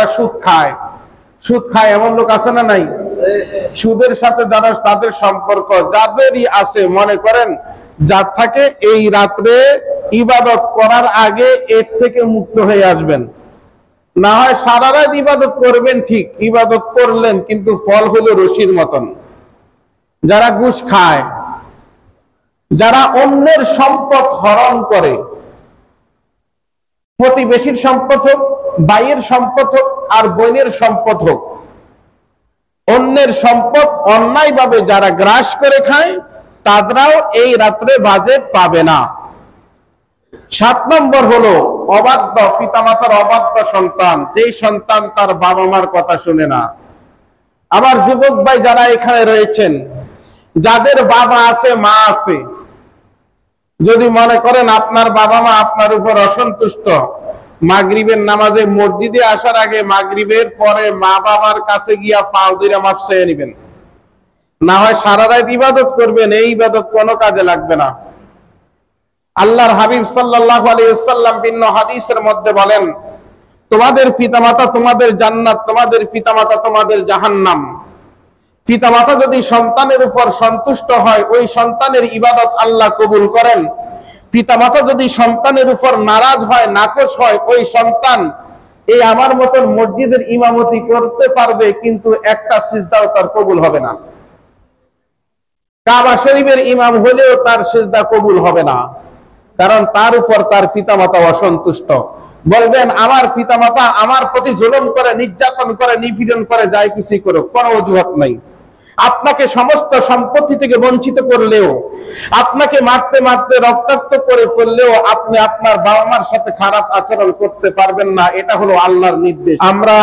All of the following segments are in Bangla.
লোকটা সুদ খায়। সুদ খায় এমন লোক আছে না নাই? সুদের সাথে যারা তাদের সম্পর্ক যাদেরই আছে, মনে করেন যার থাকে এই রাত্রে ইবাদত করার আগে এর থেকে মুক্ত হয়ে আসবেন। না হয় সারা রাত ইবাদত করবেন, ঠিক ইবাদত করলেন কিন্তু ফল হলো রশির মতন। যারা ঘুষ খায়, যারা অন্যের সম্পদ হরণ করে, প্রতিবেশীর সম্পদ হোক, ভাইয়ের সম্পদ হোক আর বোনের সম্পদ হোক, অন্যের সম্পদ অন্যায়ভাবে যারা গ্রাস করে খায় তারাও এই রাত্রে বাজেট পাবে না। 7 নম্বর হলো অবাধ্য পিতামাতার অবাধ্য সন্তান, যেই সন্তান তার বাবা মার কথা শুনে না। আবার যুবক ভাই যারা এখানে রয়েছেন, যাদের বাবা আছে মা আছে, যদি মনে করেন আপনার বাবা মা আপনার উপর অসন্তুষ্ট, মাগরিবের নামাজে মসজিদে আসার আগে মাগরিবের পরে মা বাবার কাছে গিয়া ফাও দিরা মাফ চেয়ে নেবেন। না হয় সারা রাত ইবাদত করবেন, এই ইবাদত কোনো কাজে লাগবে না। আল্লাহর হাবিব সাল্লাল্লাহু আলাইহি ওয়াসাল্লাম ভিন্ন হাদিসের মধ্যে বলেন, তোমাদের পিতামাতা তোমাদের জান্নাত, তোমাদের পিতামাতা তোমাদের জাহান্নাম। পিতামাতা যদি সন্তানের উপর সন্তুষ্ট হয়, ওই সন্তানের ইবাদত আল্লাহ কবুল করেন। পিতামাতা যদি সন্তানের উপর নারাজ হয়, নাকশ হয়, ওই সন্তান এই আমার মতন মসজিদের ইমামতি করতে পারবে কিন্তু একটা সিজদাও তার কবুল হবে না। কাবা শরীফের ইমাম হলেও তার সিজদা কবুল হবে না, কারণ তার উপর তার পিতামাতা অসন্তুষ্ট। বলবেন আমার পিতামাতা আমার প্রতি জুলুম করে, নির্যাতন করে, নিপীড়ন করে, যাই কিছু করুক, কোনো অজুহাত নাই। আপনাকে সমস্ত সম্পত্তি থেকে বঞ্চিত করলেও, আপনাকে মারতে মারতে রক্তাক্ত করে ফেললেও আপনি আপনার বাবা মার সাথে খারাপ আচরণ করতে পারবেন না। এটা হলো আল্লাহর নির্দেশ। আমরা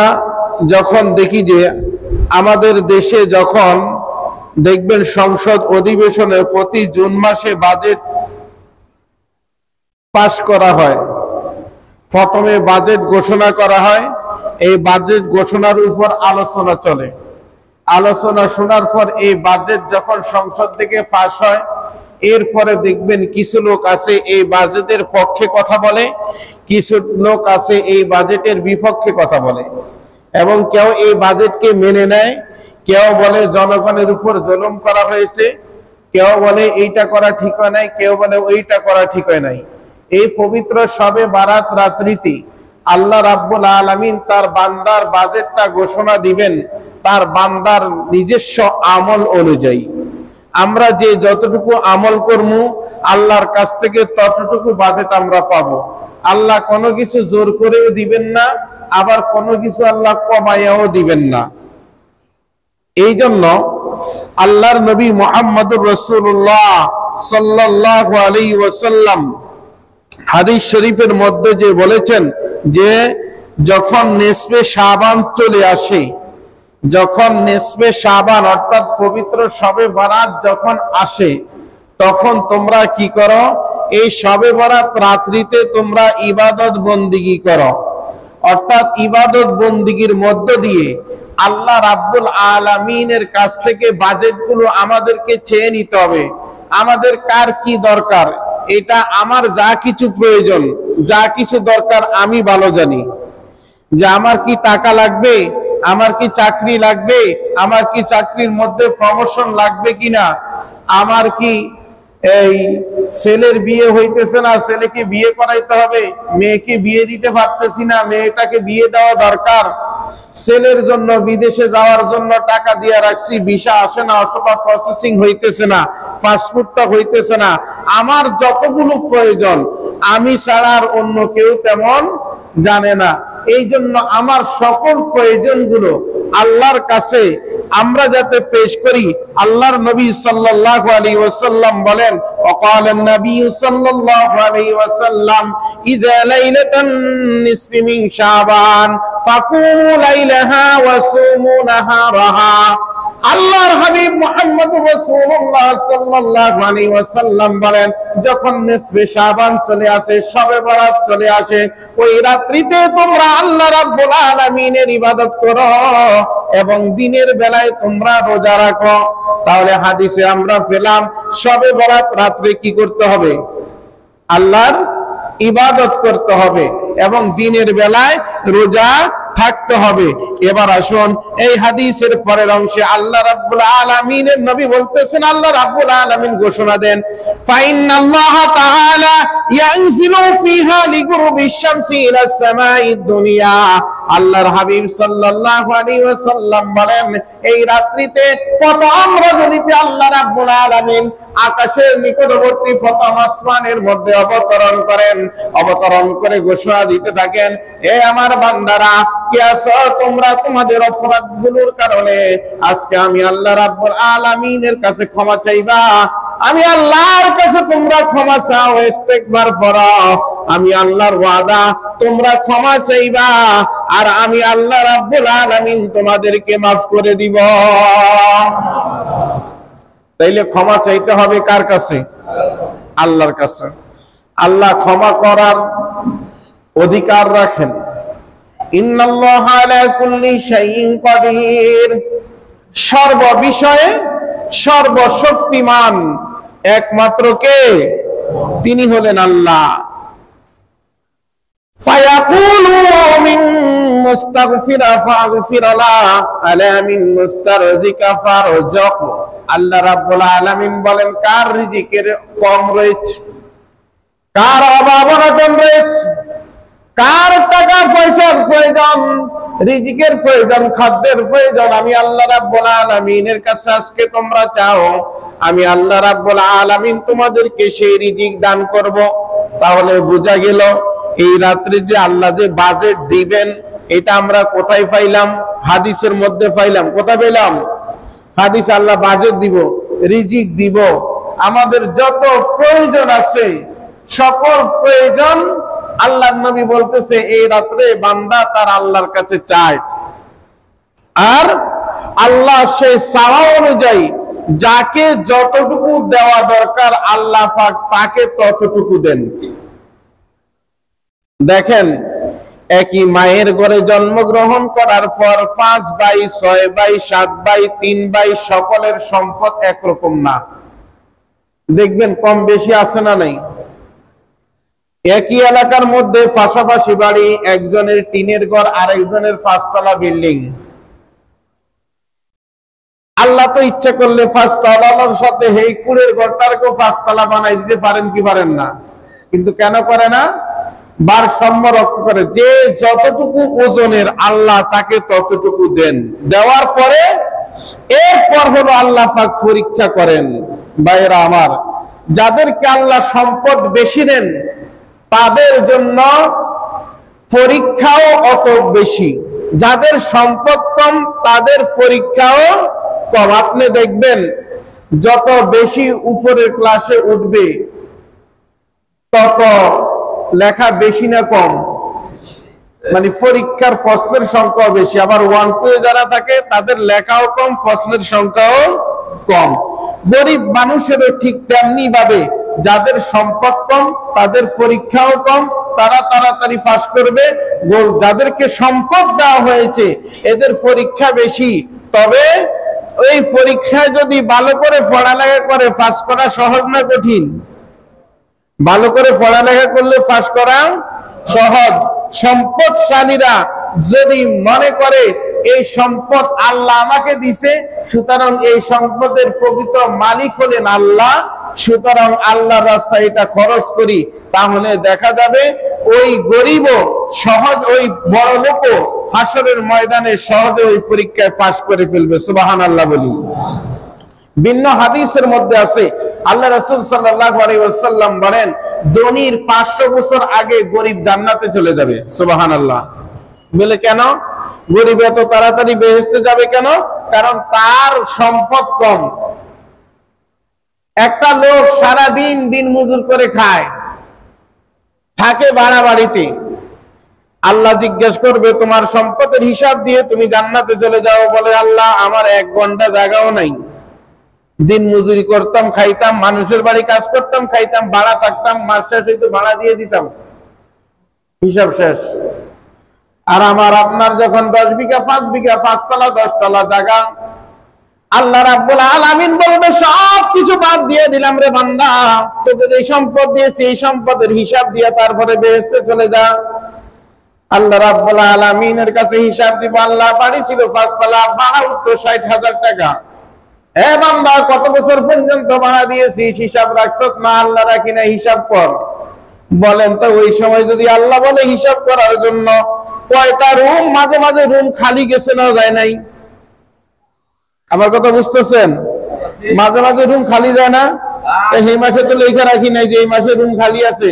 যখন দেখি যে আমাদের দেশে যখন দেখবেন সংসদ অধিবেশনে প্রতি জুন মাসে বাজেট পাস করা হয়, প্রথমে বাজেট ঘোষণা করা হয়, এই বাজেট ঘোষণার উপর আলোচনা চলে। আলোচনা শোনার পর এই বাজেট যখন সংসদ থেকে পাস হয়, এরপরে দেখবেন কিছু লোক আছে এই বাজেটের পক্ষে কথা বলে, কিছু লোক আছে এই বাজেটের বিপক্ষে কথা বলে, এবং কেউ এই বাজেটকে মেনে নেয়, কেউ বলে জনগণের উপর জুলুম করা হয়েছে, কেউ বলে এইটা করা ঠিক হয় নাই, কেউ বলে ওইটা করা ঠিক হয় নাই। এই পবিত্র শবে বারাত রাত্রিতে আল্লাহ রাব্বুল আলামিন তার বান্দার বাজেটটা ঘোষণা দিবেন তার বান্দার নিজস্ব আমল অনুযায়ী। আমরা যে যতটুকু আমল করবো আল্লাহর কাছ থেকে ততটুকু বাজেট আমরা পাবো। আল্লাহ কোনো কিছু জোর করেও দিবেন না, আবার কোনো কিছু আল্লাহ কমাইয়াও দিবেন না। এই জন্য আল্লাহর নবী মুহাম্মদুর রাসূলুল্লাহ সাল্লাল্লাহু আলাইহি ওয়াসাল্লাম হাদিস শরীফের মধ্যে যে বলেছেন যে যখন নিসফে শাবান চলে আসে, যখন নিসফে শাবান অর্থাৎ পবিত্র শবে বরাত যখন আসে, তখন তোমরা কি করো? এই শবে বরাত রাত্রিতে তোমরা ইবাদত বন্দিগি করো। অর্থাৎ ইবাদত বন্দিগির মধ্য দিয়ে আল্লাহ রাব্বুল আলামিনের কাছ থেকে বাজেটগুলো আমাদেরকে চেয়ে নিতে হবে। আমাদের কার কি দরকার, এটা আমার যা কিছু প্রয়োজন, যা কিছু দরকার আমি ভালো জানি। যে আমার কি টাকা লাগবে, আমার কি চাকরি লাগবে, আমার কি চাকরির মধ্যে প্রমোশন লাগবে কিনা, আমার কি এই ছেলের বিয়ে হইতেছে না, ছেলেকে বিয়ে করাইতে হবে, মেয়েকে বিয়ে দিতে পারতেছি না, মেয়েটাকে বিয়ে দেওয়া দরকার, ছেলের জন্য বিদেশে যাওয়ার জন্য টাকা দিয়ে রাখছি, ভিসা আসে না অথবা প্রসেসিং হইতেছে না, পাসপোর্টটা হইতেছে না। আমার যতগুলো প্রয়োজন আমি ছাড়া আর অন্য কেউ তেমন জানে না। এই জন্য আমার সকল প্রয়োজনগুলো আল্লাহর কাছে আমরা যাতে পেশ করি। আল্লাহর নবী সাল্লাল্লাহু আলাইহি ওয়াসাল্লাম বলেন, ওয়াকালান নবী সাল্লাল্লাহু আলাইহি ওয়াসাল্লাম ইযা লাইলাতুন নিসফি মিন শাবান ফাকুমু লাইলাহা ওয়া সুমু নাহারাহা। আল্লাহর হাবিব মুহাম্মদুর রাসূলুল্লাহ সাল্লাল্লাহু আলাইহি ওয়াসাল্লাম বলেন, যখন নিসফে শাবান চলে আসে, শবে বরাত চলে আসে, ওই রাত্রিতে তোমরা আল্লাহ রাব্বুল আলামিনের ইবাদত করো এবং দিনের বেলায় তোমরা রোজা রাখো। তাহলে হাদিসে আমরা পেলাম শবে বরাত রাত্রে কি করতে হবে? আল্লাহর ইবাদত করতে হবে এবং দিনের বেলায় রোজা থাকতে হবে। এবার আসুন এই হাদিসের পরের অংশে আল্লাহ রাব্বুল আলামিনের নবী বলতেছেন, আল্লাহ রাব্বুল আলামিন ঘোষণা দেন, ফাইন্নাল্লাহা তাআলা ইয়ানজিলু ফিহা লিগুরুবিশ শামসি ইলাস সামাঈদ দুনিয়া। আল্লাহর হাবিব সাল্লাল্লাহু আলাইহি ওয়াসাল্লাম বলেন, এই রাত্রিতে প্রথম রজনীতে আল্লাহ রাব্বুল আলামিন আকাশের নিকটবর্তী প্রথম আসমানের মধ্যে অবতরণ করেন। অবতরণ করে ঘোষণা দিতে থাকেন, হে আমার বান্দারা, কি আছো তোমরা? তোমাদের অপরাধগুলোর কারণে আজকে আমি আল্লাহ রাব্বুল আলামিনের কাছে ক্ষমা চাইবা। আমি আল্লাহর কাছে তোমরা ক্ষমা চাও, ইস্তেগফার করো। আমি আল্লাহর ওয়াদা, তোমরা ক্ষমা চাইবা আর আমি আল্লাহ রাব্বুল আলামিন তোমাদেরকে মাফ করে দিব। তাইলে ক্ষমা চাইতে হবে কার কাছে? আল্লাহর কাছে। আল্লাহ ক্ষমা করার অধিকার রাখেন। ইন্নাল্লাহা আলা কুল্লি শাইইন কাদির, সর্ব বিষয়ে সর্বশক্তিমান একমাত্র কে? তিনি হলেন আল্লাহ। ফায়াকুলু মিন মুস্তাগফিরা ফাগফির লাহ আলা মিন মুস্তারজিকা ফারজক। আল্লাহ রাব্বুল আলামিন বলেন, কার রিজিকের কম রয়েছে, কার অভাব অনটন রয়েছে, কার টাকা পয়সার প্রয়োজন, রিজিকের প্রয়োজন, খাদ্যের প্রয়োজন, আমি আল্লাহ রাব্বুল আলামিনের কাছে আজকে তোমরা চাও, আমি আল্লাহ রাব্বুল আলামিন তোমাদেরকে সেই রিজিক দান করব। তাহলে বোঝা গেল এই রাত্রে যে আল্লাহ যে বাজেট দিবেন, এটা আমরা কোথায় পাইলাম? হাদিসের মধ্যে পাইলাম। কোথায় পেলাম? হাদিস। আল্লাহ বাজেট দিব, রিজিক দিব, আমাদের যত প্রয়োজন আছে সকল প্রয়োজন আল্লাহর নবী বলতেছে এই রাত্রে বান্দা তার আল্লাহর কাছে চায়, আর আল্লাহ সেই চাওয়া অনুযায়ী যাকে যতটুকু দেওয়া দরকার আল্লাহ পাক তাকে ততটুকু দেন। দেখেন, একই মায়ের ঘরে জন্মগ্রহণ করার পর 5 ভাই, 6 ভাই, 7 ভাই, 3 ভাই, সকলের সম্পদ একরকম না। দেখবেন কম বেশি আছে না নাই? একই এলাকার মধ্যে পাশাপাশি বাড়ি, একজনের টিনের ঘর, আরেকজনের 5 তলা বিল্ডিং। আল্লাহ তো ইচ্ছা করলে 5 তলার সাথে এই কুড়ের ঘরটাকেও 5 তলা বানাই দিতে পারেন কি পারেন না? কিন্তু কেন করে না? ভারসাম্য রক্ষা করে, যে যতটুকু ওজনের আল্লাহ তাকে ততটুকু দেন। দেওয়ার পরে এরপর হলো আল্লাহ পাক পরীক্ষা করেন। ভাইরা আমার, যাদেরকে আল্লাহ সম্পদ বেশি দেন তাদের জন্য পরীক্ষাও অত বেশি, যাদের সম্পদ কম তাদের পরীক্ষাও কম। আপনি দেখবেন যত বেশি উপরের ক্লাসে উঠবে তত লেখা বেশি না কম? মানে পরীক্ষার প্রশ্নের সংখ্যাও বেশি। আবার 1-2 যারা থাকে তাদের লেখাও কম, প্রশ্নের সংখ্যাও কম। গরিব মানুষেরও ঠিক তেমনি ভাবে যাদের সম্পদ কম তাদের পরীক্ষাও কম, তারা তাড়াতাড়ি পাস করবে। যাদেরকে সম্পদ দেওয়া হয়েছে এদের পরীক্ষা বেশি, তবে ওই পরীক্ষায় যদি ভালো করে পড়ালেখা করে পাস করা সহজ না কঠিন? ভালো করে পড়ালেখা করলে পাস করা সহজ। সম্পদশালীরা যদি মনে করে এই সম্পদ আল্লাহ আমাকে দিছে, সুতরাং এই সম্পদের প্রকৃত মালিক হলেন আল্লাহ, সুতরাং আল্লাহর রাস্তায় এটা খরচ করি, তাহলে দেখা যাবে ওই গরিবও সহজ, ওই বড় লোকও হাসরের ময়দানে সহজে ওই পরীক্ষায় পাস করে ফেলবে। সুবহানাল্লাহ বলি। ভিন্ন হাদিসের মধ্যে আছে, আল্লাহ রাসূল সাল্লাল্লাহু আলাইহি ওয়াসাল্লাম বলেন, ধনীর 500 বছর আগে গরিব জান্নাতে চলে যাবে। সুবহানাল্লাহ। বলে কেন? গরিব এত তাড়াতাড়ি বেহেশতে যাবে কেন? কারণ তার সম্পদ কম। একটা লোক সারা দিন দিন মজুর করে খায়, থাকে ভাড়া বাড়িতে। আল্লাহ জিজ্ঞেস করবে তোমার সম্পদের হিসাব দিয়ে তুমি জান্নাতে চলে যাও। বলে আল্লাহ আমার 1 ঘন্টা জায়গাও নাই, দিন মজুরি করতাম, খাইতাম, মানুষের বাড়ি কাজ করতাম, খাইতাম, ভাড়া থাকতাম, মাস শেষ হইতো ভাড়া দিয়ে দিতাম, হিসাব শেষ। আর আমার আপনার যখন 10 বিঘা 5 বিঘা 5 তলা 10 তলা জায়গা, আল্লাহ রাব্বুল আলামিন বলবে সব কিছু বাদ দিয়ে দিলাম রে বান্দা, তোকে যে সম্পদ দিয়েছি এই সম্পদের হিসাব দিয়ে তারপরে বেহেশতে চলে যা। আল্লাহ রাব্বুল আলামিনের কাছে হিসাব দিব। আল্লাহ বাড়ি ছিল 5 তলা, ভাড়া উঠতো 60,000 টাকা। এ বান্দা, কত বছর পর্যন্ত ভাড়া দিয়েছিস, হিসাব রাখছত না? আল্লাহ রাখি না, হিসাব কর। বলেন তো, ওই সময় যদি আল্লাহ বলে হিসাব করার জন্য, কয়টা রুম, মাঝে মাঝে রুম খালি গেছে না যায় নাই? আমার কথা বুঝতেছেন? মাঝে মাঝে রুম খালি যায় না? এই মাসে তো লেখা রাখি নাই যে এই মাসে রুম খালি আছে।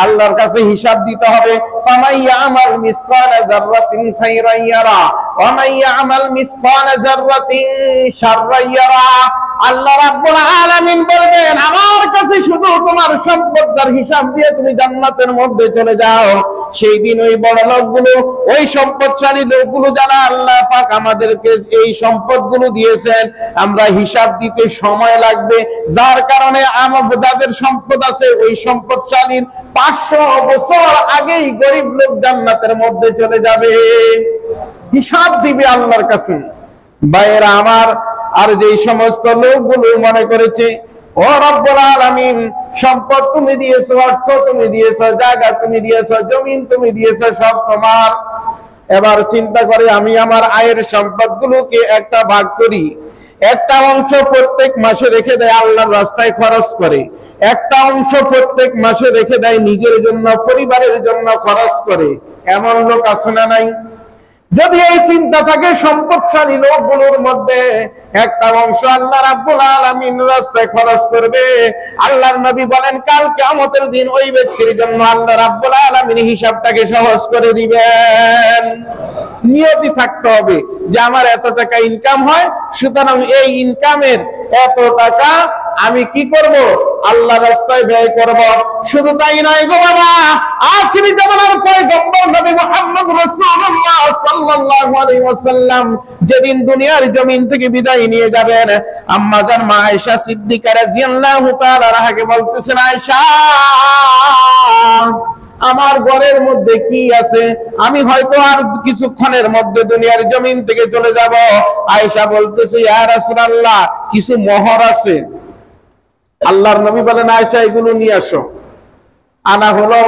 আল্লাহর কাছে হিসাব দিতে হবে। ফামাইয়া আমাল মিসকালা যাররাতিন খায়রান ইয়ারা ওয়া মাইয়া আমাল মিসকালা যাররাতিন শাররান ইয়ারা। আল্লাহ রাব্বুল আলামিন বলবেন, আমার কাছে শুধু তোমার সম্পদের হিসাব দিয়ে তুমি জান্নাতের মধ্যে চলে যাও। সেই দিন ওই বড় লোকগুলো, ওই সম্পদশালী লোকগুলো যারা আল্লাহ পাক আমাদেরকে এই সম্পদগুলো দিয়েছেন, আমরা হিসাব দিতে সময় লাগবে। যার কারণে যাদের সম্পদ আছে, ওই সম্পদশালীর 500 বছর আগেই গরিব লোক জান্নাতের মধ্যে চলে যাবে। হিসাব দিবে আল্লাহর কাছে। ভাইয়েরা আমার, আর যে সমস্ত লোকগুলো মনে করেছে ও রব্বুল আলামিন, সম্পদ তুমি দিয়েছো, অর্থ তুমি দিয়েছো, জায়গা তুমি দিয়েছো, জমিন তুমি দিয়েছো, সব তোমার। এবার চিন্তা করে, আমি আমার আয়ের সম্পদগুলোকে একটা ভাগ করি, একটা অংশ প্রত্যেক মাসে রেখে দেয় আল্লাহর রাস্তায় খরচ করে, একটা অংশ প্রত্যেক মাসে রেখে দেয় নিজের জন্য, পরিবারের জন্য খরচ করে। এমন লোক আছে না নাই? যদি এই চিন্তা থাকে সম্পদশালী লোকগুলোর মধ্যে, একটা অংশ আল্লাহ রাব্বুল আলামিন রাস্তায় খরচ করবে। আল্লাহর নবী বলেন, কাল কিয়ামতের দিন ওই ব্যক্তির জন্য আল্লাহ রাব্বুল আলামিন হিসাবটাকে সহজ করে দিবেন। নিয়তি থাকতে হবে যে আমার এত টাকা ইনকাম হয়, সুতরাং এই ইনকামের এত টাকা আমি কি করব? আল্লাহ রাস্তায় ব্যয় করব। শুধু তাই নয় গো বাবা, আখিরি জামানার পয়গম্বর নবী মুহাম্মদ রাসূলুল্লাহ সাল্লাল্লাহু আলাইহি ওয়াসাল্লাম যেদিন দুনিয়ার জমিন থেকে বিদায় নিয়ে যাবেন, আম্মা জান মা আয়েশা সিদ্দিকা রাদিয়াল্লাহু তাআলা আনহাকে বলতেছেন, আয়েশা, আমার ঘরের মধ্যে কি আছে? আমি হয়তো আর কিছুক্ষণের মধ্যে দুনিয়ার জমিন থেকে চলে যাব। আয়েশা বলতেছে, ইয়া রাসূলুল্লাহ, কিছু মোহর আছে। আল্লাহর নবী বলেন, আয়েশা, এগুলো নিয়ে আসো। আনা হলো।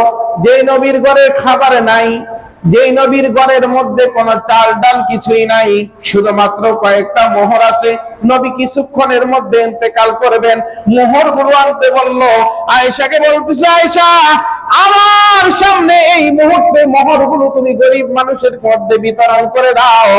যেই নবীর ঘরে খাবার নাই, যেই নবীর ঘরের মধ্যে কোনো চাল ডাল কিছুই নাই, শুধুমাত্র কয়েকটা মোহর আছে। নবী কিছুক্ষণের মধ্যে ইন্তেকাল করবেন, মোহরগুলো আনতে বলল। আয়েশাকে বলতেছে, আয়েশা, আমার সামনে এই মুহূর্তে মোহরগুলো তুমি গরিব মানুষের মধ্যে বিতরণ করে দাও।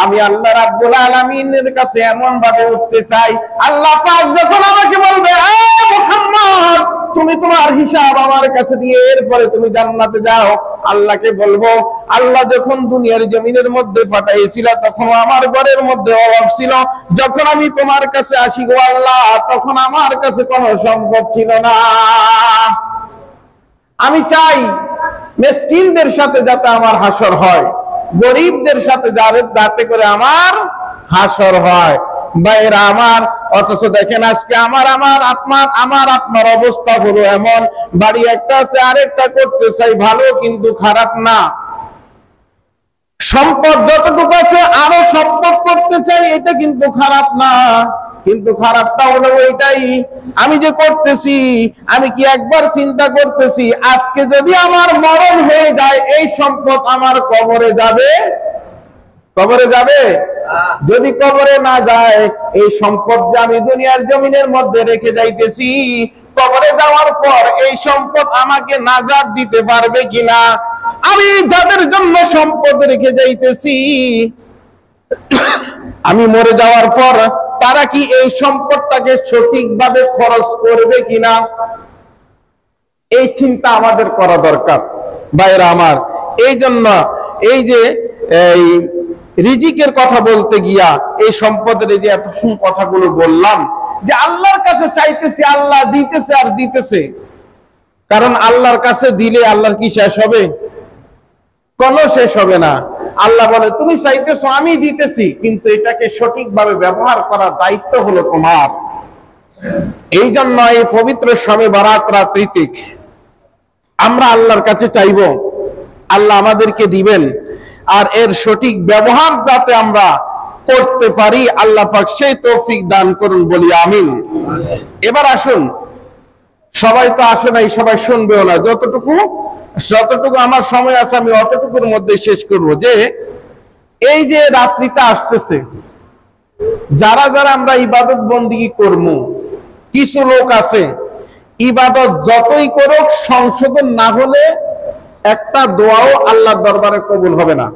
আমি আল্লাহ রাব্বুল আলামিনের কাছে এমন ভাবে উঠতে চাই, আল্লাহ পাক যখন আমাকে বলবে, এ মুহাম্মদ, তুমি তোমার হিসাব আমার কাছে দিয়ে এরপরে তুমি জান্নাতে যাও, আল্লাহকে বলবো, আল্লাহ যখন দুনিয়ার জমিনের মধ্যে পাঠাইছিল তখন আমার ঘরের মধ্যে অভাব ছিল। যখন আমি তোমার কাছে আসি গো আল্লাহ, তখন আমার কাছে কোনো সম্পদ ছিল না। আমি চাই মিসকিনদের সাথে যাতে আমার হাসর হয়, গরিবদের সাথে যাতে করে আমার হাসর হয়। ভাইরা আমার, অথচ দেখেন আজকে আমার আপনার অবস্থা হলো এমন, বাড়ি একটা আছে, আরেকটা করতে চাই, ভালো কিন্তু খারাপ না। সম্পদ যতটুকু আছে আরো সম্পদ করতে চাই, এটা কিন্তু খারাপ না। কিন্তু খারাপটা হলো ওইটাই, আমি যে করতেছি, আমি কি একবার চিন্তা করতেছি আজকে যদি আমার মরণ হয়ে যায়, এই সম্পদ আমার কবরে যাবে? কবরে যাবে? যদি কবরে না যায়, এই সম্পদ যে আমি দুনিয়ার জমিনের মধ্যে রেখে যাইতেছি, কবরে যাওয়ার পর এই সম্পদ আমাকে নাজাত দিতে পারবে কিনা? আমি যাদের জন্য সম্পদ রেখে যাইতেছি, আমি মরে যাওয়ার পর তারা কি এই সম্পদটাকে সঠিকভাবে খরচ করবে কিনা? এই চিন্তা আমাদের করা দরকার ভাইরা আমার। এই জন্য এই যে এই রিজিকের কথা বলতে গিয়া এই সম্পদের যে এত কথাগুলো বললাম, যে আল্লাহর কাছে চাইতেছি, আল্লাহ দিতেছে আর দিতেছে। কারণ আল্লাহর কাছে দিলে আল্লাহর কি শেষ হবে? কোনো শেষ হবে না। আল্লাহ বলে, তুমি চাইতেছো, আমি দিতেছি, কিন্তু এটাকে সঠিকভাবে ব্যবহার করার দায়িত্ব হলো তোমার। এই জন্য এই পবিত্র শবে বারাত রাত্রিতে আমরা আল্লাহর কাছে চাইবো, আল্লাহ আমাদেরকে দিবেন, আর এর সঠিক ব্যবহার যাতে আমরা করতে পারি, আল্লাহ পাক সেই তৌফিক দান করুন, বলি আমিন। এবার আসুন, সবাই তো আসে নাই, সবাই শুনবেও না। যতটুকু আমার সময় আছে আমি অতটুকুর মধ্যে শেষ করব যে এই যে রাত্রিটা আসতেছে, যারা যারা আমরা ইবাদত বন্দিগি করবো, কিছু লোক আছে ইবাদত যতই করুক সংশোধন না হলে একটা দোয়াও আল্লাহর দরবারে কবুল হবে না,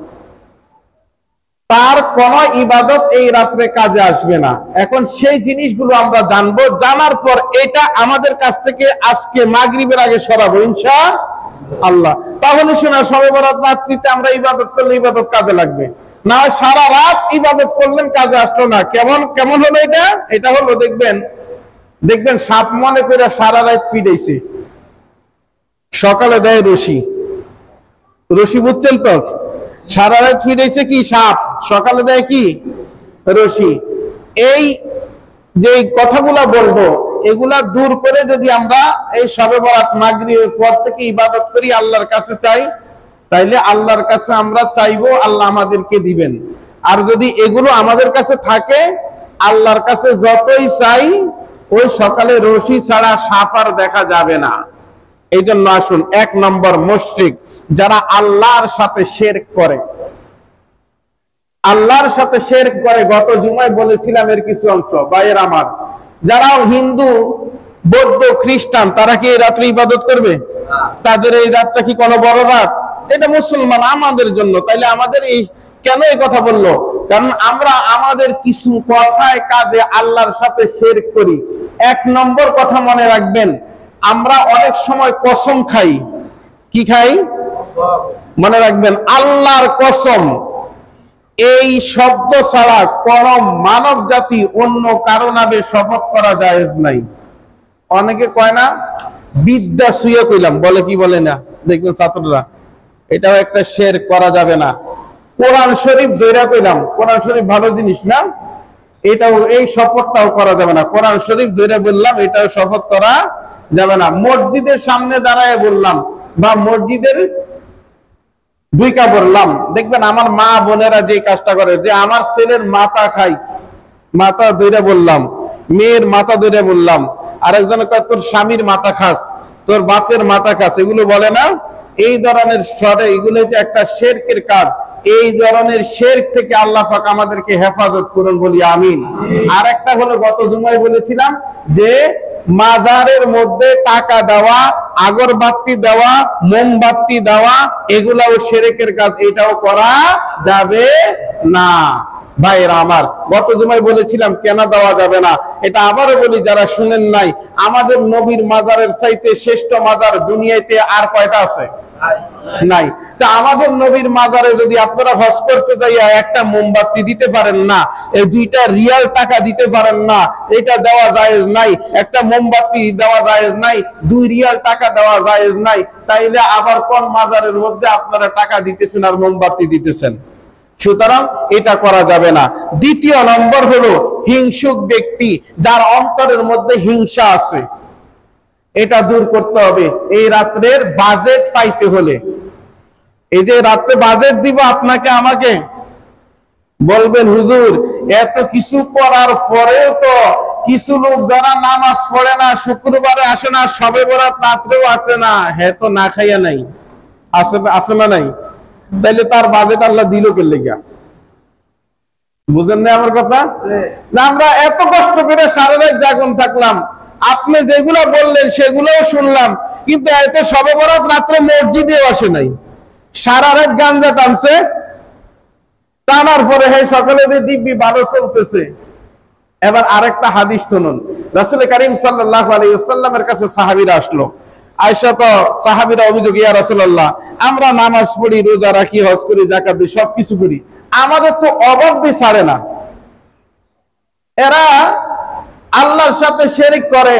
তার কোন ইবাদত এই রাত্রে কাজে আসবে না। এখন সেই জিনিসগুলো আমরা জানবো, জানার পর এটা আমাদের কাছ থেকে আজকে মাগরিবের আগে সরাবো ইনশাআল্লাহ। তাহলে শোনা, শবে বরাত রাত্রিতে আমরা ইবাদত করলে ইবাদত কাজে লাগবে, না সারা রাত ইবাদত করলেন কাজে আসলো না। কেমন হলো এটা? এটা হলো দেখবেন সাপ মনে করে সারা রাত ফিরেছে, সকালে দেয় রশি, বুঝছেন তো? সারা রাত ফিরেছে কি সাপ, সকালে দেয় কি রশি। এই যে কথাগুলা বলবো এগুলা দূর করে যদি আমরা এই শবে বরাত মাগরিবের পর থেকে ইবাদত করি, আল্লাহর কাছে চাই, তাইলে আল্লাহর কাছে আমরা চাইবো, আল্লাহ আমাদেরকে দিবেন। আর যদি এগুলো আমাদের কাছে থাকে, আল্লাহর কাছে যতই চাই ওই সকালে রশি ছাড়া সাপ আর দেখা যাবে না। এই জন্য আসুন, 1 নম্বর মুশরিক যারা আল্লাহর সাথে শিরক করে, আল্লাহর সাথে শিরক করে। গত জুমায় বলেছিলাম এর কিছু অংশ। ভাইয়ের আমার, যারা হিন্দু, বৌদ্ধ, খ্রিস্টান, তারা কি এই রাত্রে ইবাদত করবে? তাদের এই রাতটা কি কোনো বড় রাত? এটা মুসলমান আমাদের জন্য। তাইলে আমাদের এই কেন এই কথা বললো? কারণ আমরা আমাদের কিছু কথায় কাজে আল্লাহর সাথে শিরক করি। 1 নম্বর কথা মনে রাখবেন, আমরা অনেক সময় কসম খাই। কি খাই? মনে রাখবেন, আল্লাহর কসম এই শব্দ ছাড়া কোন মানব জাতি অন্য কারো নামে শপথ করা জায়েজ নাই। অনেকে কয় না বিদ্যা শুয়ে কইলাম, বলে কি বলে না, দেখবেন ছাত্ররা, এটাও একটা শিরক, করা যাবে না। কোরআন শরীফ ধইরা কইলাম, কোরআন শরীফ ভালো জিনিস না, এটাও এই শপথটাও করা যাবে না। কোরআন শরীফ ধইরা বললাম, এটাও শপথ করা যাবে না। মসজিদের সামনে দাঁড়ায় বললাম বা মসজিদের দুইকা বললাম, দেখবেন আমার মা বোনেরা যে কাজটা করে, যে আমার ছেলের মাথা খাই, মাথা ধইরা বললাম, মেয়ের মাথা ধইরা বললাম, আরেকজনে কয় তোর স্বামীর মাথা খাস, তোর বাপের মাথা খাস, এগুলো বলে না। এই ধরনের স্বরে এগুলো একটা শিরকের কাজ। এই ধরনের শিরক থেকে আল্লাহ পাক আমাদেরকে হেফাজত করুন, বলি আমিন। আর একটা হলো, গত জুমায় বলেছিলাম যে মাজারের মধ্যে টাকা দেওয়া, আগরবাতি দেওয়া, মোমবাতি দেওয়া, এগুলাও শিরকের কাজ, এটাও করা যাবে না। ভাইরা আমার, গত জুমায় বলেছিলাম কেন দেওয়া যাবে না, এটা আবারও বলি যারা শুনেন নাই। আমাদের নবীর মাজারের চাইতে শ্রেষ্ঠ মাজার দুনিয়াতে আর কয়টা আছে? নাই। তা আমাদের নবীর মাজারে যদি আপনারা হজ করতে যাইয়া একটা মোমবাতি দিতে পারেন না, এই 2টা রিয়াল টাকা দিতে পারেন না, এটা দেওয়া জায়েজ নাই। একটা মোমবাতি দেওয়া জায়েজ নাই, 2 রিয়াল টাকা দেওয়া জায়েজ নাই, তাইলে আবার কোন মাজারের মধ্যে আপনারা টাকা দিতেছেন আর মোমবাতি দিতেছেন? সুতরাং এটা করা যাবে না। 2য় নম্বর হলো হিংসুক ব্যক্তি, যার অন্তরের মধ্যে হিংসা আছে, এটা দূর করতে হবে। এই রাত্রের বাজেট পাইতে হলে, এই যে রাত্রে বাজেট দিব আপনাকে আমাকে, বলবেন হুজুর এত কিছু করার পরেও তো কিছু লোক যারা নামাজ পড়ে না, শুক্রবারে আসে না, শবে বরাত রাত্রেও আসে না, হ্যাঁ তো না খাইয়া নাই, আসে না নাই, তাইলে তার বাজেট আল্লাহ দিল কে লেগা? বুঝেন না আমার কথা? আমরা এত কষ্ট করে সারা রাত জাগন থাকলাম, আপনি যেগুলা বললেন সেগুলোও শুনলাম, কিন্তু এত শবে বরাত রাত্রে মসজিদেও আসে নাই, সারা রাত গাঞ্জা টানছে, টানার পরে হে সকালে যে দিব্যি ভালো চলতেছে। এবার আরেকটা হাদিস শুনুন, রাসূল করিম সাল্লাল্লাহু আলাইহি ওয়াসাল্লামের কাছে সাহাবীরা আসলো। আয়েশা তো সাহাবীরা অভিযোগ, ইয়া রাসূলুল্লাহ, আমরা নামাজ পড়ি, রোজা রাখি, হজ করি, যাকাত দিই, সবকিছু করি, আমাদের তো অভাব ছাড়ে না। এরা আল্লাহর সাথে শিরক করে,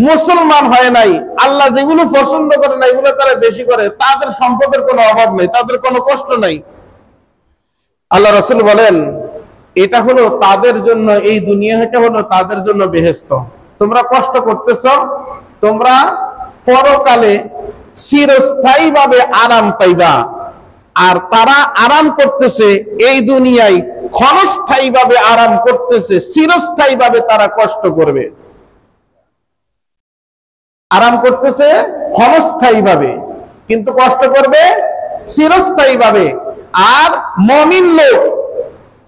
মুসলমান হয় নাই, আল্লাহ যেগুলো পছন্দ করে না এগুলো তারা বেশি করে, তাদের সম্পদের কোনো অভাব নেই, তাদের কোনো কষ্ট নাই। আল্লাহ রাসূল বলেন এটা হলো তাদের জন্য, এই দুনিয়াটা হলো তাদের জন্য বেহেশত। তোমরা কষ্ট করতেছ, তোমরা পরকালে চিরস্থায়ী ভাবে আরাম পাইবা, আর তারা আরাম করতেছে এই দুনিয়ায়, ক্ষণস্থায়ী ভাবে আরাম করতেছে, চিরস্থায়ী ভাবে তারা কষ্ট করবে। আরাম করতেছে ক্ষণস্থায়ী ভাবে, কিন্তু কষ্ট করবে চিরস্থায়ী ভাবে। আর মুমিন লোক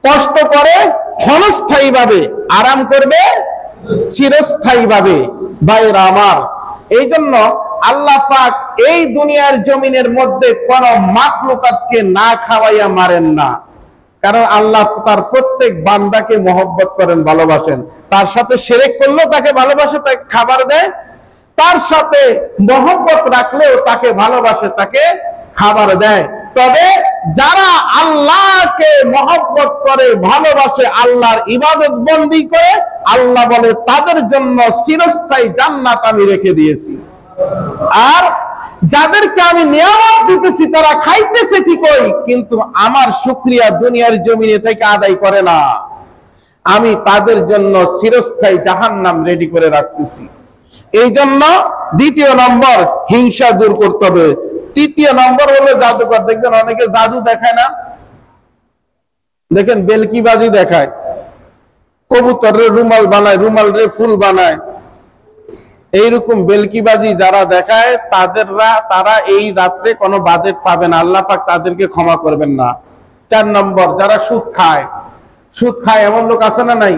কষ্ট করে ক্ষণস্থায়ী ভাবে, আরাম করবে চিরস্থায়ী ভাবে। ভাইরা আমার, এই জন্য আল্লাহ পাক এই দুনিয়ার জমিনের মধ্যে কোন মাখলুকাতকে না খাওয়াইয়া মারেন না, কারণ আল্লাহ তার প্রত্যেক বান্দাকে মহব্বত করেন, ভালোবাসেন। তার সাথে শিরক করলেও তাকে ভালোবাসে, তাকে খাবার দেয়, তার সাথে মহব্বত রাখলেও তাকে ভালোবাসে, তাকে খাবার দেয়। তবে যারা আল্লাহকে মহব্বত করে, ভালোবাসে, আল্লাহর ইবাদত বন্দি করে, আল্লাহ বলে তাদের জন্য চিরস্থায়ী জান্নাত আমি রেখে দিয়েছি। আর যাদেরকে আমি নিয়ামত দিতেছি তারা খাইতেছে ঠিকই, কিন্তু আমার শুকরিয়া দুনিয়ার জমিনে থেকে আদায় করে না, আমি তাদের জন্য চিরস্থায়ী জাহান্নাম রেডি করে রাখতেছি। এই জন্য দ্বিতীয় নম্বর হিংসা দূর করতে হবে। তৃতীয় নম্বর হলো জাদুকর। দেখবেন অনেকে জাদু দেখায় না, দেখেন বেলকিবাজি দেখায়, কবুতরের রুমাল বানায়, রুমাল রে ফুল বানায়। এইরকম বেলকিবাজি যারা দেখায় তারা এই রাত্রে কোনো বাজেট পাবে না, আল্লাহ পাক তাদেরকে ক্ষমা করবেন না। 4 নম্বর, যারা সুদ খায়। সুদ খায় এমন লোক আছে না নাই?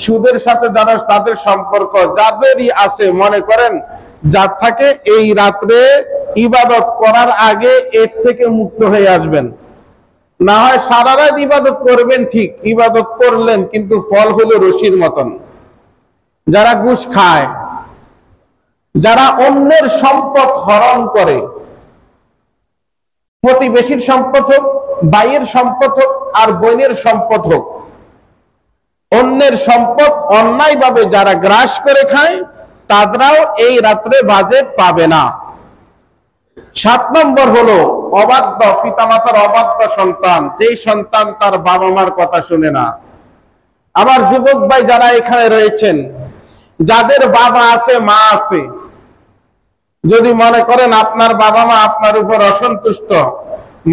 সুদের সাথে যারা তাদের সম্পর্ক যাদেরই আছে, মনে করেন যার থাকে এই রাত্রে ইবাদত করার আগে এর থেকে মুক্ত হয়ে আসবেন। না হয় সারা রাত ইবাদত করবেন, ঠিক ইবাদত করলেন, কিন্তু ফল হলো রশির মতন। যারা ঘুষ খায়, যারা অন্যের সম্পদ হরণ করে, প্রতিবেশীর সম্পদ হোক, ভাইয়ের সম্পদ হোক, আর বোনের সম্পদ হোক, অন্যের সম্পদ অন্যায়ভাবে যারা গ্রাস করে খায়, তারাও এই রাত্রে বাজেট পাবে না। 7 নম্বর হলো অবাধ্য পিতামাতার অবাধ্য সন্তান, যেই সন্তান তার বাবা মার কথা শুনে না। আমার যুবক ভাই যারা এখানে রয়েছেন, যাদের বাবা আছে, মা আছে, যদি মনে করেন আপনার বাবা মা আপনার উপর অসন্তুষ্ট,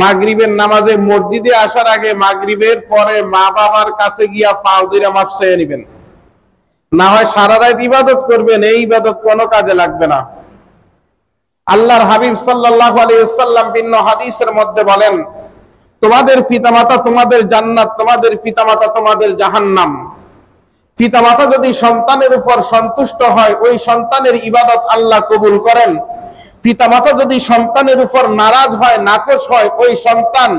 মাগরিবের নামাজে মসজিদে আসার আগে মাগরিবের পরে মা বাবার কাছে গিয়া ফাও দিরা মাফ চেয়ে নেবেন। না হয় সারা রাত ইবাদত করবেন, এই ইবাদত কোনো কাজে লাগবে না। আল্লাহর হাবিব সাল্লাল্লাহু আলাইহি ওয়াসাল্লাম ভিন্ন হাদিসের মধ্যে বলেন, তোমাদের পিতামাতা তোমাদের জান্নাত, তোমাদের পিতামাতা তোমাদের জাহান্নাম। পিতামাতা যদি সন্তানের উপর সন্তুষ্ট হয়, ওই সন্তানের ইবাদত আল্লাহ কবুল করেন। পিতামাতা যদি সন্তানের উপর নারাজ হয়, নাকশ হয়, ওই সন্তান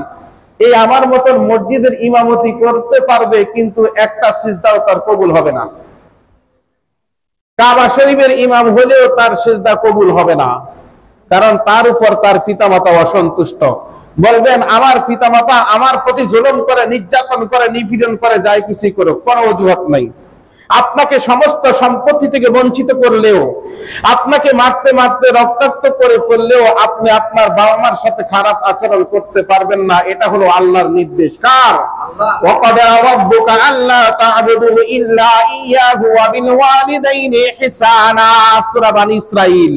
এই আমার মতন মসজিদের ইমামতি করতে পারবে, কিন্তু একটা সিজদাও তার কবুল হবে না। কাবা শরীফের ইমাম হলেও তার সিজদা কবুল হবে না, কারণ তার উপর তার পিতামাতা অসন্তুষ্ট। বলবেন আমার পিতামাতা আমার প্রতি জুলুম করে, নির্যাতন করে, নিপীড়ন করে, যাই কিছু করে, কোনো অজুহাত নাই। আপনাকে সমস্ত সম্পত্তি থেকে বঞ্চিত করলেও, আপনাকে মারতে মারতে রক্তাক্ত করে ফেললেও আপনি আপনার বাবা মার সাথে খারাপ আচরণ করতে পারবেন না। এটা হলো আল্লাহর নির্দেশ। কার? ওয়াকাদা রাব্বুকা আল্লা তা'বুদু ইল্লা ইয়্যাহু ওয়া বিল ওয়ালিদাইনি ইহসানা, সূরা বনী ইসরাঈল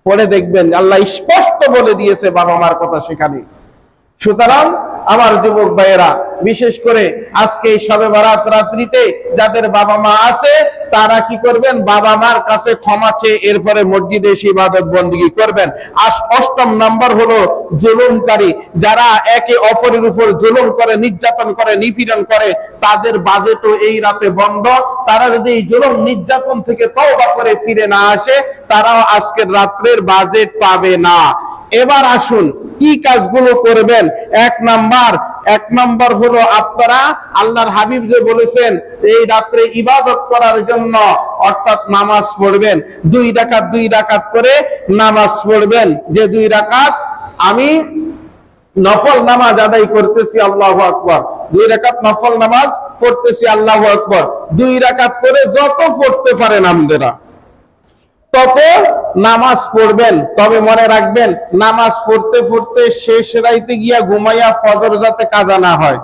পড়ে দেখবেন আল্লাহ স্পষ্ট বলে দিয়েছে বাবা মার কথা সেখানে। সুতরাং আমার যুবক ভাইয়েরা, বিশেষ করে আজকে এই শবে বরাত রাত্রিতে যাদের বাবা মা আছে, তারা কি করবেন? বাবা মার কাছে ক্ষমা চেয়ে এরপরে মসজিদে এসে ইবাদত বন্দেগী করবেন। 8ম নাম্বার হলো জুলুমকারী, যারা একে অপরের উপর জুলুম করে, নির্যাতন করে, নিপীড়ন করে, তাদের বাজেটও এই রাতে বন্ধ। তারা যদি এই জুলুম নির্যাতন থেকে তওবা করে ফিরে না আসে, তারাও আজকের রাত্রের বাজেট পাবে না। এবার আসুন কি কাজগুলো করবেন। 1 নাম্বার হলো আপনারা আল্লাহর হাবিব যে বলেছেন এই রাত্রে ইবাদত করার জন্য, অর্থাৎ নামাজ পড়বেন। 2 রাকাত করে নামাজ পড়বেন। যে 2 রাকাত আমি নফল নামাজ আদায় করতেছি, আল্লাহু আকবার। 2 রাকাত নফল নামাজ পড়তেছি, আল্লাহু আকবার। 2 রাকাত করে যত পড়তে পারেন আপনারা তত নামাজ পড়বেন। তবে মনে রাখবেন, নামাজ পড়তে পড়তে শেষ রাইতে গিয়া ঘুমাইয়া ফজর যাতে কাজা না হয়,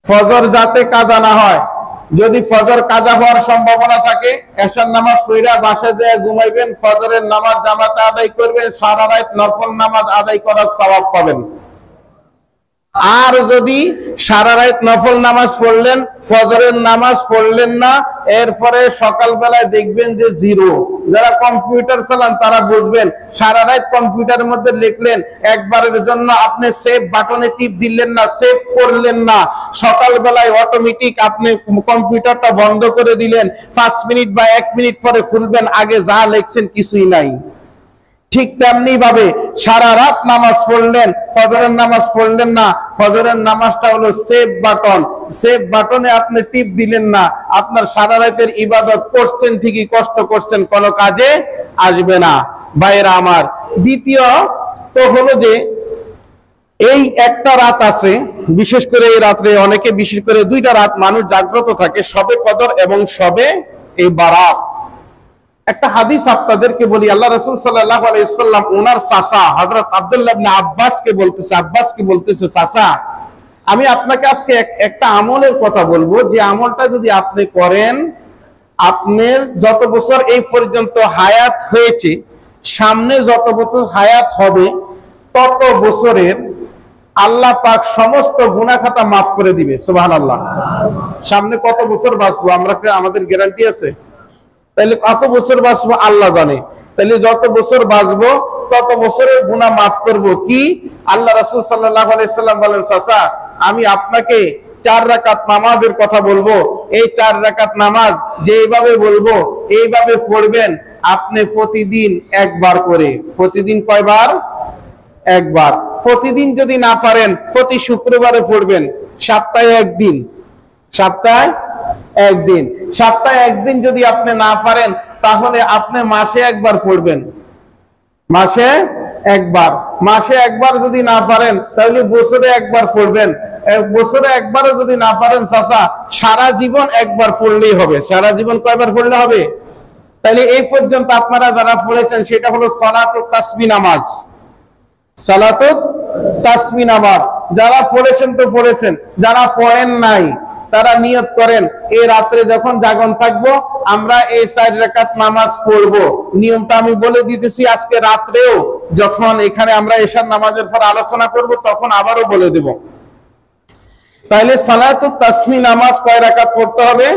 ফজর যাতে কাজা না হয়। যদি ফজর কাজা হওয়ার সম্ভাবনা থাকে, এশার নামাজ পড়া বাসায় যেয়ে ঘুমাইবেন, ফজরের নামাজ জামাতে আদায় করবেন, সারা রাত নফল নামাজ আদায় করার সওয়াব পাবেন। আর যদি সারা রাত নফল নামাজ পড়লেন, ফজরের নামাজ পড়লেন না, এরপরে সকালবেলায় দেখবেন যে জিরো। যারা কম্পিউটার চালান তারা বুঝবেন, সারা রাত কম্পিউটারের মধ্যে লিখলেন, একবারের জন্য আপনি সেভ বাটনে টিপ দিলেন না, সেভ করলেন না, সকালবেলায় অটোমেটিক আপনি কম্পিউটারটা বন্ধ করে দিলেন, 5 মিনিট বা 1 মিনিট পরে খুলবেন, আগে যা লিখছেন কিছুই নাই। ঠিক তেমনি ভাবে সারা রাত নামাজ পড়লেন, ফজরের নামাজ পড়লেন না, ফজরের নামাজটা হলো সেভ বাটন, সেভ বাটনে আপনি টিপ দিলেন না, আপনার সারা রাতের ইবাদত করছেন ঠিকই, কষ্ট করছেন, কোনো কাজে আসবে না। ভাইরা আমার, দ্বিতীয় তো হলো যে এই একটা রাত আছে, বিশেষ করে এই রাত্রে অনেকে, বিশেষ করে 2টা রাত মানুষ জাগ্রত থাকে, শবে কদর এবং শবে এই বারাত। একটা হাদিস আপনাদেরকে বলি, আল্লাহ রাসূল সাল্লাল্লাহু আলাইহি ওয়াসাল্লাম ওনার চাচা হযরত আব্দুল্লাহ ইবনে আব্বাসকে বলতেছে চাচা, আমি আপনাকে আজকে একটা আমলের কথা বলবো, যে আমলটা যদি আপনি করেন, আপনার যত বছর এই পর্যন্ত হায়াত হয়েছে, সামনে যত বছর হায়াত হবে, তত বছরের আল্লাহ পাক সমস্ত গুনাহ খাতা মাফ করে দিবে। সুবহানাল্লাহ। সামনে কত বছর বাঁচবো আমরা, আমাদের গ্যারান্টি আছে? তাহলে কত বছর বাঁচবো আল্লাহ জানে। তাহলে যত বছর বাঁচবো তত বছরের গুনাহ মাফ করব। কি? আল্লাহ রাসূল সাল্লাল্লাহু আলাইহি সাল্লাম বলেন, চাচা আমি আপনাকে 4 রাকাত নামাজের কথা বলবো, এই 4 রাকাত নামাজ যেভাবে বলবো এইভাবে পড়বেন, আপনি প্রতিদিন একবার করে। প্রতিদিন কয়বার? একবার। প্রতিদিন যদি না পারেন প্রতি শুক্রবারে পড়বেন, সপ্তাহে একদিন। সপ্তাহে একদিন। সপ্তাহে একদিন যদি আপনি না পারেন, তাহলে আপনি মাসে একবার পড়বেন। মাসে একবার। মাসে একবার যদি না পারেন, তাহলে বছরে একবার পড়বেন। বছরে একবারও যদি না পারেন চাচা, সারা জীবন একবার পড়লেই হবে। সারা জীবন কয়বার পড়লে হবে? তাহলে এই পর্যন্ত আপনারা যারা পড়েছেন সেটা হলো সালাতুত তাসবিহ নামাজ। সালাতুত তাসবিহ নামাজ যারা পড়েছেন তো পড়েছেন, যারা পড়েন নাই তারা নিয়ত করেন, এই রাত্রে যখন জাগন থাকবো আমরা এই 4 রাকাত নামাজ পড়বো। নিয়মটা আমি বলে দিতেছি, আজকে রাত্রেও যখন এখানে আমরা এশার নামাজের পর আলোচনা করব তখন আবারও বলে দেব। তাহলে সালাতুত তাসবিহ নামাজ কয় রাকাত পড়তে হবে?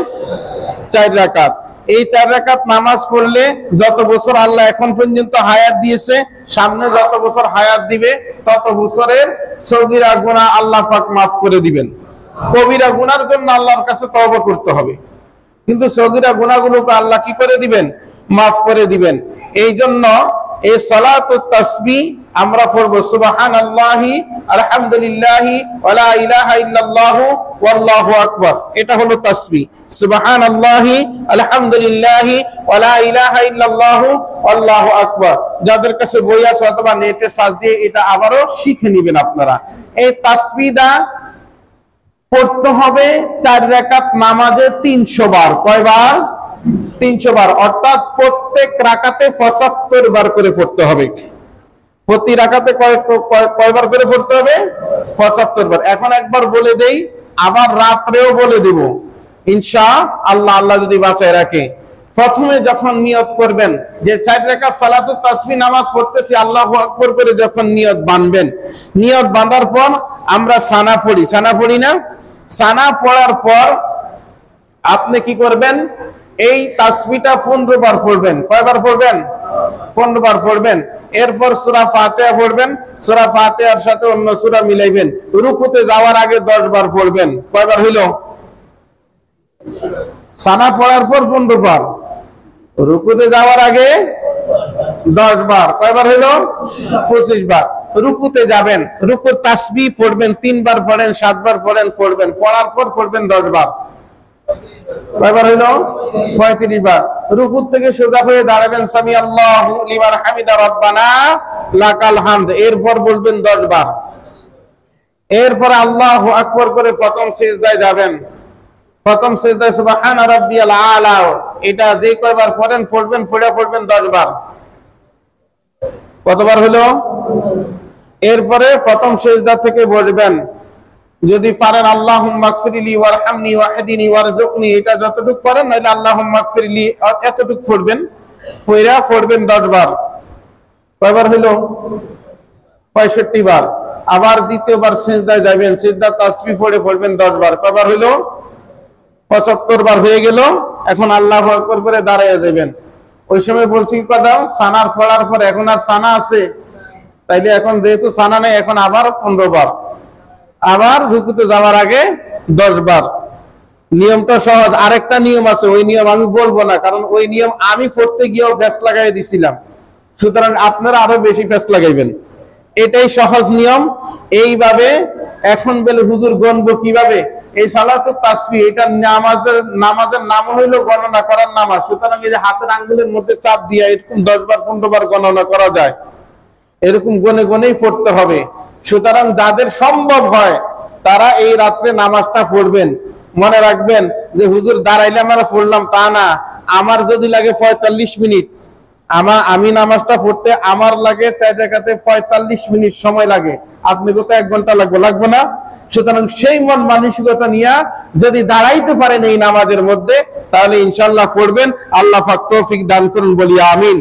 4 রাকাত। এই 4 রাকাত নামাজ পড়লে যত বছর আল্লাহ এখন পর্যন্ত হায়াত দিয়েছে, সামনে যত বছর হায়াত দিবে তত বছরের সগীরা গুনাহ আল্লাহ পাক মাফ করে দিবেন। কবিরা গুনার জন্য আল্লাহর কাছে তওবা করতে হবে, কিন্তু সগীরা গুনাহগুলোকে আল্লাহ কি করে দিবেন? মাফ করে দিবেন। এই জন্য এই সালাতুত তাসবিহ আমরা পড়ব সুবহানাল্লাহি আলহামদুলিল্লাহি ওয়া লা ইলাহা ইল্লাল্লাহু ওয়াল্লাহু আকবার। এটা হলো তাসবিহ। সুবহানাল্লাহি আলহামদুলিল্লাহি ওয়া লা ইলাহা ইল্লাল্লাহু ওয়াল্লাহু আকবার। যাদের কাছে বই আছে অথবা নেটে সার্চ দিয়ে এটা আবারও শিখে নেবেন আপনারা। এই তাসবিহটা পড়তে হবে 4 রাকাত নামাজে 300 বার। কয়বার? 300 বার। অর্থাৎ প্রত্যেক রাকাতে 75 বার করে পড়তে হবে। প্রতি রাকাতে কয়বার করে পড়তে হবে? 75 বার। এখন একবার বলে দেই, আবার রাত্রেও বলে দেব ইনশাআল্লাহ, আল্লাহ যদি বাঁচায় রাখে। প্রথমে যখন নিয়ত করবেন যে 4 রাকাত সালাতুত তাসবিহ নামাজ পড়তেছি, আল্লাহু আকবার করে যখন নিয়ত বাঁধবেন, নিয়ত বাঁধার পর আমরা সানা পড়ি। সানা পড়ি না? সানা পড়ার পর আপনি কি করবেন? এই তাসবিহটা 15 বার পড়বেন। কয়বার পড়বেন? 15 বার পড়বেন। এরপর সূরা ফাতিহা পড়বেন, সূরা ফাতিহার সাথে অন্য সূরা মিলাইবেন। রুকুতে যাওয়ার আগে 10 বার পড়বেন। কয়বার হইল? সানা পড়ার পর 15 বার, রুকুতে যাওয়ার আগে 10 বার। কয়বার হইল? 25 বার। রুকুতে যাবেন, রুকুর তাসবিহ পড়বেন, 3 বার পড়েন, 7 বার পড়েন, পড়বেন। পড়ার পর পড়বেন 10 বার। কয়বার হইল? 35 বার। রুকু থেকে সোজা হয়ে দাঁড়াবেন, সামি আল্লাহু লিমান হামিদা রব্বানা লাকাল হামদ। এরপর বলবেন 10 বার। এরপর আল্লাহু আকবার করে প্রথম সিজদায় যাবেন। প্রথম সিজদায় সুবহান রাব্বিয়াল আলা, এটা যে কয়বার পড়েন পড়বেন, পড়বেন 10 বার। কতবার হলো? এরপরে প্রথম সিজদা থেকে বসবেন। যদি পারেন আল্লাহুম্মা গফিরলি ওয়ারহামনি ওয়াহদিনি ওয়ারযুকনি, এটা যতটুকু পারেন, নাইলে আল্লাহুম্মা গফিরলি এতটুকু পড়বেন। পড়বেন 10 বার। কয়বার হলো? 65 বার। আবার দ্বিতীয়বার সিজদায় যাবেন, সিজদা তাসবিহ পড়ে পড়বেন 10 বার। কয়বার হইল? 75 বার হয়ে গেল। এখন আল্লাহু আকবার করে দাঁড়ায় যাবেন। ওই সময় বলছি কথা, সানার পড়ার পর এখন আর সানা আছে? তাইলে এখন যেহেতু সানা নেই, এখন আবার 15 বার, আবার রুকুতে যাওয়ার আগে 10 বার। নিয়মটা সহজ। আরেকটা নিয়ম আছে, ওই নিয়ম আমি বলবো না, কারণ ওই নিয়ম আমি পড়তে গিয়েও ফ্যাস লাগাই দিছিলাম, সুতরাং আপনারা আরো বেশি ফ্যাস লাগাইবেন। এটাই সহজ নিয়ম। এইভাবে এখন বলে হুজুর গণবো কিভাবে? এই সালাতুত তাসবিহ, এটা নামাজের নাম হইলো গণনা করার নামাজ। সুতরাং এই যে হাতের আঙ্গুলের মধ্যে চাপ দিয়ে এরকম 10 বার 15 বার গণনা করা যায়, এরকম গনে গনেই পড়তে হবে। সুতরাং যাদের সম্ভব হয় তারা এই রাত্রে নামাজটা পড়বেন। মনে রাখবেন যে হুজুর দাঁড়াইলে আমরা পড়লাম তা না, আমার যদি লাগে 45 মিনিট, আমি নামাজটা পড়তে আমার লাগে 45 মিনিট সময় লাগে, আপনি কত 1 ঘন্টা লাগবে না? সুতরাং সেই মন মানসিকতা নিয়ে যদি দাঁড়াইতে পারেন এই নামাজের মধ্যে, তাহলে ইনশাআল্লাহ পড়বেন। আল্লাহ পাক তৌফিক দান করুন, বলি আমিন।